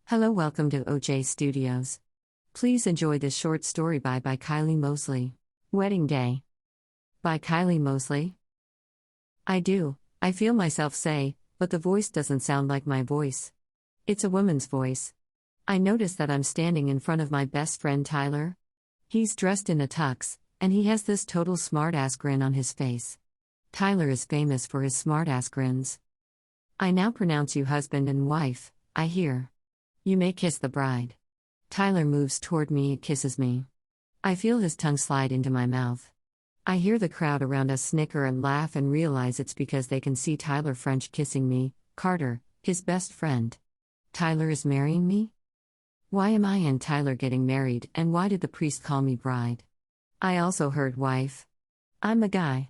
Hello, welcome to OJ Studios. Please enjoy this short story by Kylie Mosley. Wedding Day. By Kylie Mosley. I do, I feel myself say, but the voice doesn't sound like my voice. It's a woman's voice. I notice that I'm standing in front of my best friend Tyler. He's dressed in a tux, and he has this total smartass grin on his face. Tyler is famous for his smartass grins. I now pronounce you husband and wife, I hear. You may kiss the bride. Tyler moves toward me and kisses me. I feel his tongue slide into my mouth. I hear the crowd around us snicker and laugh and realize it's because they can see Tyler French kissing me, Carter, his best friend. Tyler is marrying me? Why am I and Tyler getting married, and why did the priest call me bride? I also heard wife. I'm a guy.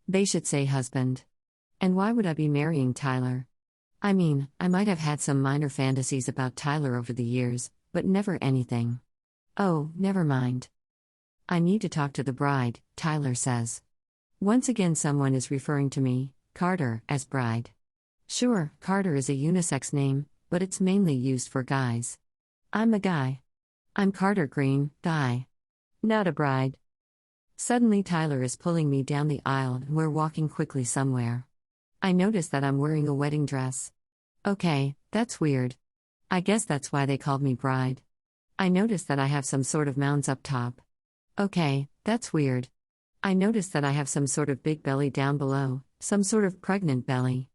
They should say husband. And why would I be marrying Tyler? I mean, I might have had some minor fantasies about Tyler over the years, but never anything. Oh, never mind. I need to talk to the bride, Tyler says. Once again, someone is referring to me, Carter, as bride. Sure, Carter is a unisex name, but it's mainly used for guys. I'm a guy. I'm Carter Green, guy. Not a bride. Suddenly, Tyler is pulling me down the aisle and we're walking quickly somewhere. I notice that I'm wearing a wedding dress. Okay, that's weird. I guess that's why they called me bride. I notice that I have some sort of mounds up top. Okay, that's weird. I notice that I have some sort of big belly down below, some sort of pregnant belly.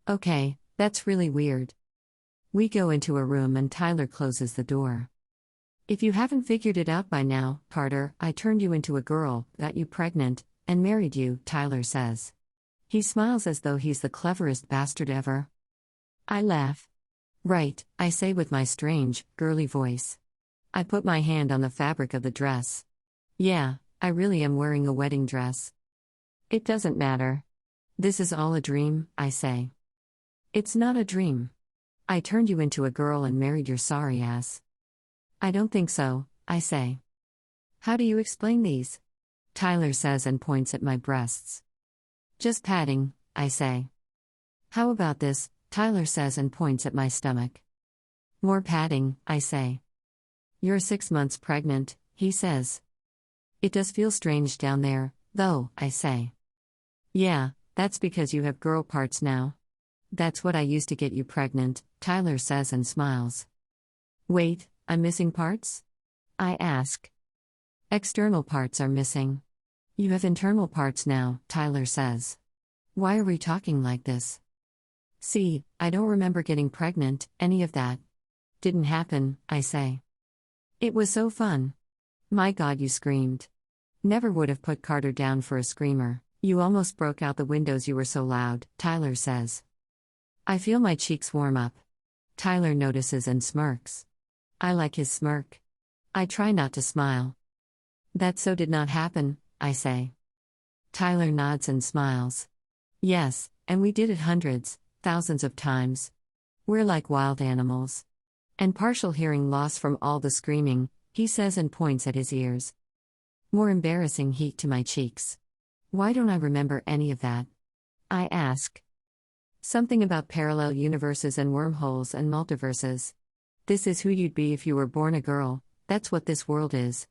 Okay, that's really weird. We go into a room and Tyler closes the door. If you haven't figured it out by now, Carter, I turned you into a girl, got you pregnant, and married you, Tyler says. He smiles as though he's the cleverest bastard ever. I laugh. Right, I say with my strange, girly voice. I put my hand on the fabric of the dress. Yeah, I really am wearing a wedding dress. It doesn't matter. This is all a dream, I say. It's not a dream. I turned you into a girl and married your sorry ass. I don't think so, I say. How do you explain these? Tyler says and points at my breasts. Just padding, I say. How about this? Tyler says and points at my stomach. More padding, I say. You're 6 months pregnant, he says. It does feel strange down there, though, I say. Yeah, that's because you have girl parts now. That's what I used to get you pregnant, Tyler says and smiles. Wait, I'm missing parts? I ask. External parts are missing. You have internal parts now, Tyler says. Why are we talking like this? See, I don't remember getting pregnant, any of that. Didn't happen, I say. It was so fun. My God, you screamed. Never would have put Carter down for a screamer. You almost broke out the windows, you were so loud, Tyler says. I feel my cheeks warm up. Tyler notices and smirks. I like his smirk. I try not to smile. That so did not happen, I say. Tyler nods and smiles. Yes, and we did it hundreds, thousands of times. We're like wild animals. And partial hearing loss from all the screaming, he says and points at his ears. More embarrassing heat to my cheeks. Why don't I remember any of that? I ask. Something about parallel universes and wormholes and multiverses. This is who you'd be if you were born a girl, that's what this world is.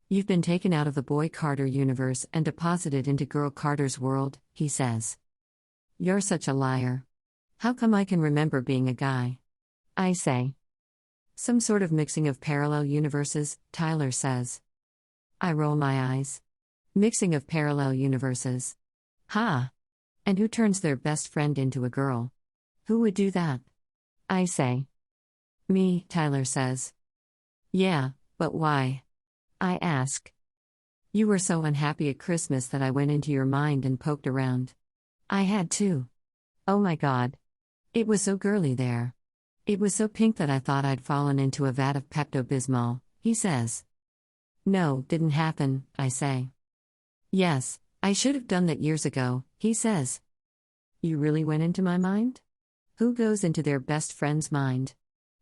You've been taken out of the boy Carter universe and deposited into girl Carter's world, he says. You're such a liar. How come I can remember being a guy? I say. Some sort of mixing of parallel universes, Tyler says. I roll my eyes. Mixing of parallel universes. Ha! And who turns their best friend into a girl? Who would do that? I say. Me, Tyler says. Yeah, but why? I ask. You were so unhappy at Christmas that I went into your mind and poked around. I had to. Oh my God. It was so girly there. It was so pink that I thought I'd fallen into a vat of Pepto-Bismol, he says. No, didn't happen, I say. Yes, I should have done that years ago, he says. You really went into my mind? Who goes into their best friend's mind?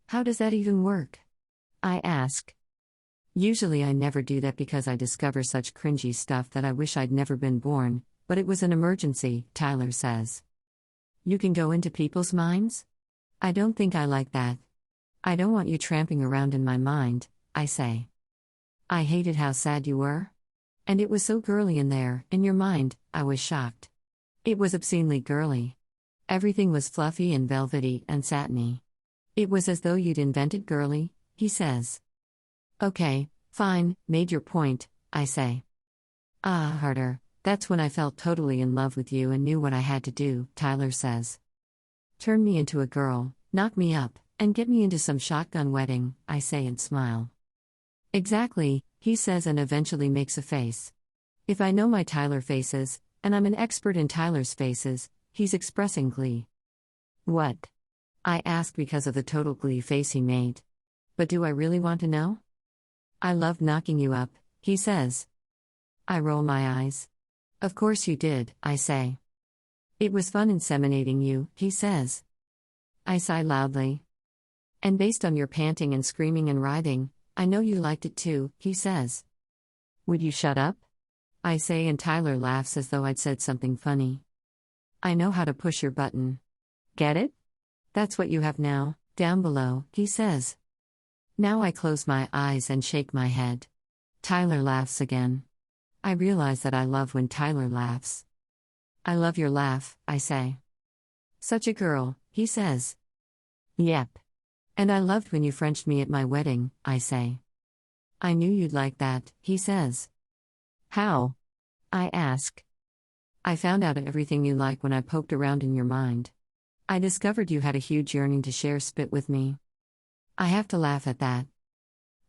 How does that even work? I ask. Usually I never do that because I discover such cringy stuff that I wish I'd never been born, but it was an emergency, Tyler says. You can go into people's minds? I don't think I like that. I don't want you tramping around in my mind, I say. I hated how sad you were. And it was so girly in there, in your mind, I was shocked. It was obscenely girly. Everything was fluffy and velvety and satiny. It was as though you'd invented girly, he says. Okay, fine, made your point, I say. Harder, that's when I felt totally in love with you and knew what I had to do, Tyler says. Turn me into a girl, knock me up, and get me into some shotgun wedding, I say and smile. Exactly, he says and eventually makes a face. If I know my Tyler faces, and I'm an expert in Tyler's faces, he's expressing glee. What? I ask because of the total glee face he made. But do I really want to know? I loved knocking you up, he says. I roll my eyes. Of course you did, I say. It was fun inseminating you, he says. I sigh loudly. And based on your panting and screaming and writhing, I know you liked it too, he says. Would you shut up? I say and Tyler laughs as though I'd said something funny. I know how to push your button. Get it? That's what you have now, down below, he says. Now I close my eyes and shake my head. Tyler laughs again. I realize that I love when Tyler laughs. I love your laugh, I say. Such a girl, he says. Yep. And I loved when you Frenched me at my wedding, I say. I knew you'd like that, he says. How? I ask. I found out everything you like when I poked around in your mind. I discovered you had a huge yearning to share spit with me. I have to laugh at that.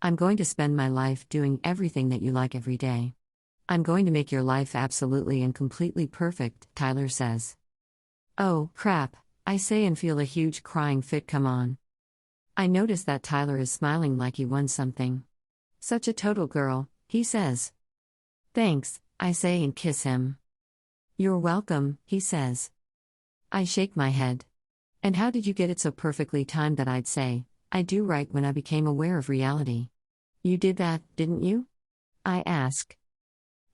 I'm going to spend my life doing everything that you like every day. I'm going to make your life absolutely and completely perfect, Tyler says. Oh, crap, I say and feel a huge crying fit come on. I notice that Tyler is smiling like he won something. Such a total girl, he says. Thanks, I say and kiss him. You're welcome, he says. I shake my head. And how did you get it so perfectly timed that I'd say, I do right when I became aware of reality? You did that, didn't you? I ask.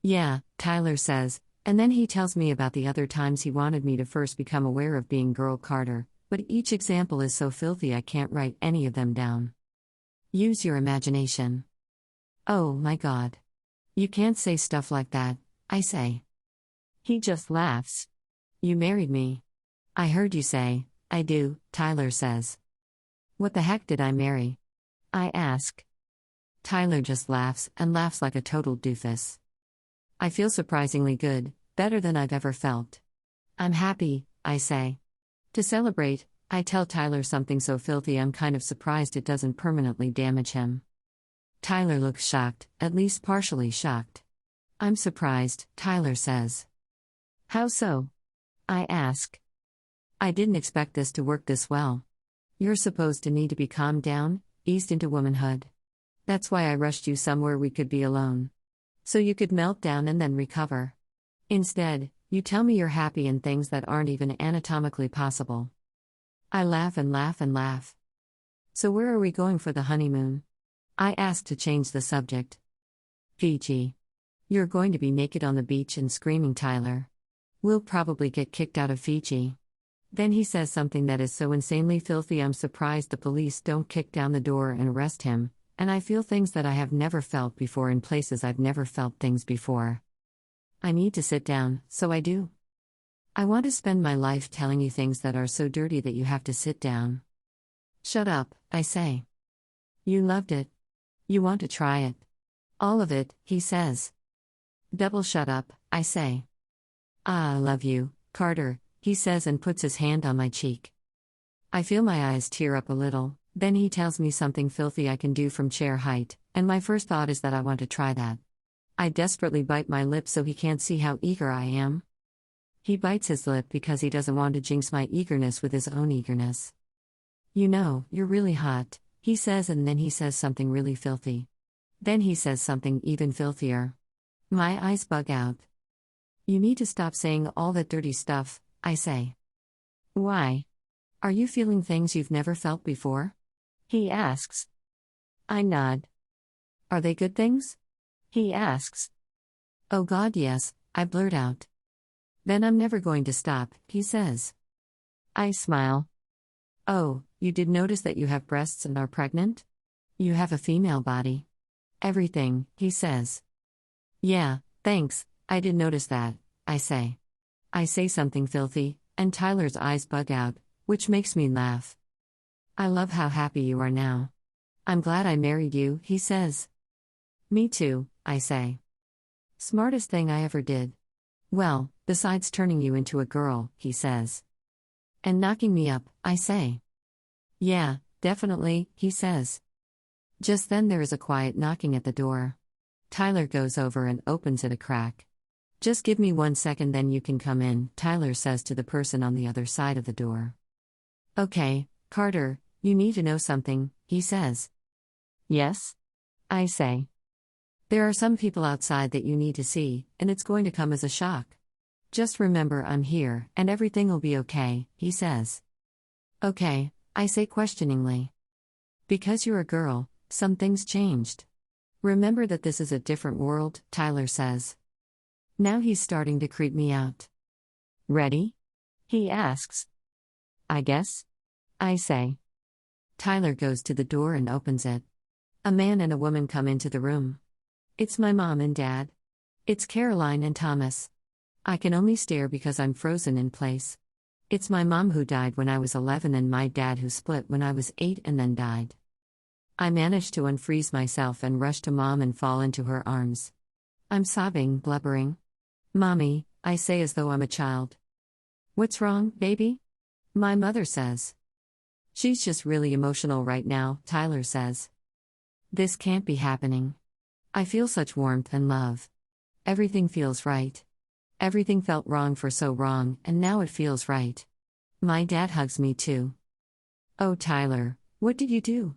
Yeah, Tyler says, and then he tells me about the other times he wanted me to first become aware of being Girl Carter, but each example is so filthy I can't write any of them down. Use your imagination. Oh my God. You can't say stuff like that, I say. He just laughs. You married me. I heard you say, I do, Tyler says. What the heck did I marry? I ask. Tyler just laughs and laughs like a total doofus. I feel surprisingly good, better than I've ever felt. I'm happy, I say. To celebrate, I tell Tyler something so filthy I'm kind of surprised it doesn't permanently damage him. Tyler looks shocked, at least partially shocked. I'm surprised, Tyler says. How so? I ask. I didn't expect this to work this well. You're supposed to need to be calmed down, eased into womanhood. That's why I rushed you somewhere we could be alone. So you could melt down and then recover. Instead, you tell me you're happy in things that aren't even anatomically possible. I laugh and laugh and laugh. So where are we going for the honeymoon? I ask to change the subject. Fiji. You're going to be naked on the beach and screaming, Tyler. We'll probably get kicked out of Fiji. Then he says something that is so insanely filthy I'm surprised the police don't kick down the door and arrest him, and I feel things that I have never felt before in places I've never felt things before. I need to sit down, so I do. I want to spend my life telling you things that are so dirty that you have to sit down. Shut up, I say. You loved it. You want to try it. All of it, he says. Double shut up, I say. I love you, Carter, he says and puts his hand on my cheek. I feel my eyes tear up a little, then he tells me something filthy I can do from chair height, and my first thought is that I want to try that. I desperately bite my lip so he can't see how eager I am. He bites his lip because he doesn't want to jinx my eagerness with his own eagerness. You know, you're really hot, he says, and then he says something really filthy. Then he says something even filthier. My eyes bug out. You need to stop saying all that dirty stuff, I say. Why? Are you feeling things you've never felt before? He asks. I nod. Are they good things? He asks. Oh God, yes, I blurt out. Then I'm never going to stop, he says. I smile. Oh, you did notice that you have breasts and are pregnant? You have a female body. Everything, he says. Yeah, thanks, I did notice that, I say. I say something filthy, and Tyler's eyes bug out, which makes me laugh. I love how happy you are now. I'm glad I married you, he says. Me too, I say. Smartest thing I ever did. Well, besides turning you into a girl, he says. And knocking me up, I say. Yeah, definitely, he says. Just then there is a quiet knocking at the door. Tyler goes over and opens it a crack. Just give me 1 second, then you can come in, Tyler says to the person on the other side of the door. Okay, Carter, you need to know something, he says. Yes? I say. There are some people outside that you need to see, and it's going to come as a shock. Just remember I'm here, and everything will be okay, he says. Okay, I say questioningly. Because you're a girl, some things changed. Remember that this is a different world, Tyler says. Now he's starting to creep me out. Ready? He asks. I guess. I say. Tyler goes to the door and opens it. A man and a woman come into the room. It's my mom and dad. It's Caroline and Thomas. I can only stare because I'm frozen in place. It's my mom who died when I was 11 and my dad who split when I was 8 and then died. I manage to unfreeze myself and rush to mom and fall into her arms. I'm sobbing, blubbering. Mommy, I say as though I'm a child. What's wrong, baby? My mother says. She's just really emotional right now, Tyler says. This can't be happening. I feel such warmth and love. Everything feels right. Everything felt wrong for so wrong, and now it feels right. My dad hugs me too. Oh, Tyler, what did you do?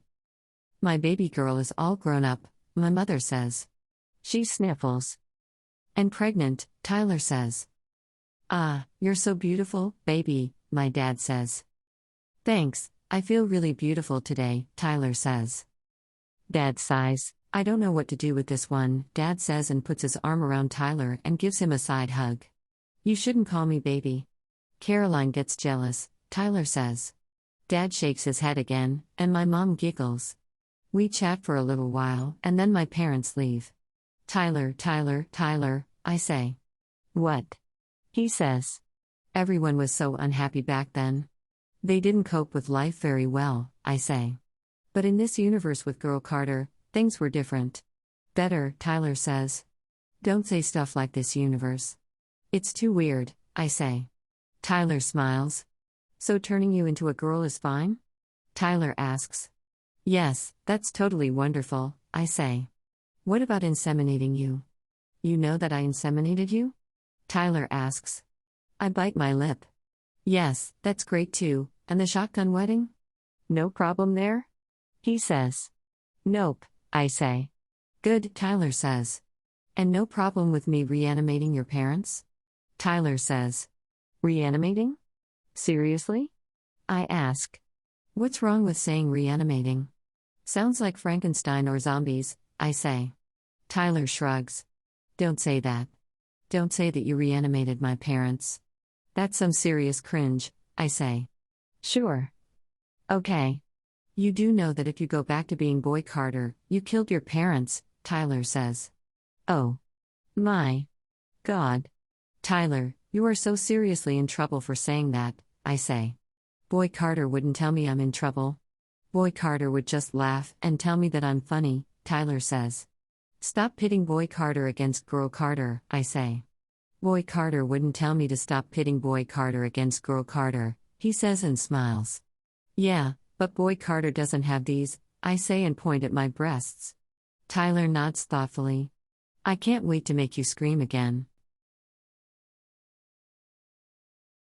My baby girl is all grown up, my mother says. She sniffles. And pregnant, Tyler says. Ah, you're so beautiful, baby, my dad says. Thanks, I feel really beautiful today, Tyler says. Dad sighs. I don't know what to do with this one, Dad says and puts his arm around Tyler and gives him a side hug. You shouldn't call me baby. Caroline gets jealous, Tyler says. Dad shakes his head again, and my mom giggles. We chat for a little while, and then my parents leave. Tyler, I say. What? He says. Everyone was so unhappy back then. They didn't cope with life very well, I say. But in this universe with Girl Carter, things were different. Better, Tyler says. Don't say stuff like this universe. It's too weird, I say. Tyler smiles. So turning you into a girl is fine? Tyler asks. Yes, that's totally wonderful, I say. What about inseminating you? You know that I inseminated you? Tyler asks. I bite my lip. Yes, that's great too, and the shotgun wedding? No problem there? He says. Nope, I say. Good, Tyler says. And no problem with me reanimating your parents? Tyler says. Reanimating? Seriously? I ask. What's wrong with saying reanimating? Sounds like Frankenstein or zombies, I say. Tyler shrugs. Don't say that. Don't say that you reanimated my parents. That's some serious cringe, I say. Sure. Okay. You do know that if you go back to being Boy Carter, you killed your parents, Tyler says. Oh. My. God. Tyler, you are so seriously in trouble for saying that, I say. Boy Carter wouldn't tell me I'm in trouble. Boy Carter would just laugh and tell me that I'm funny, Tyler says. Stop pitting Boy Carter against Girl Carter, I say. Boy Carter wouldn't tell me to stop pitting Boy Carter against Girl Carter, he says and smiles. Yeah, but Boy Carter doesn't have these, I say and point at my breasts. Tyler nods thoughtfully. I can't wait to make you scream again.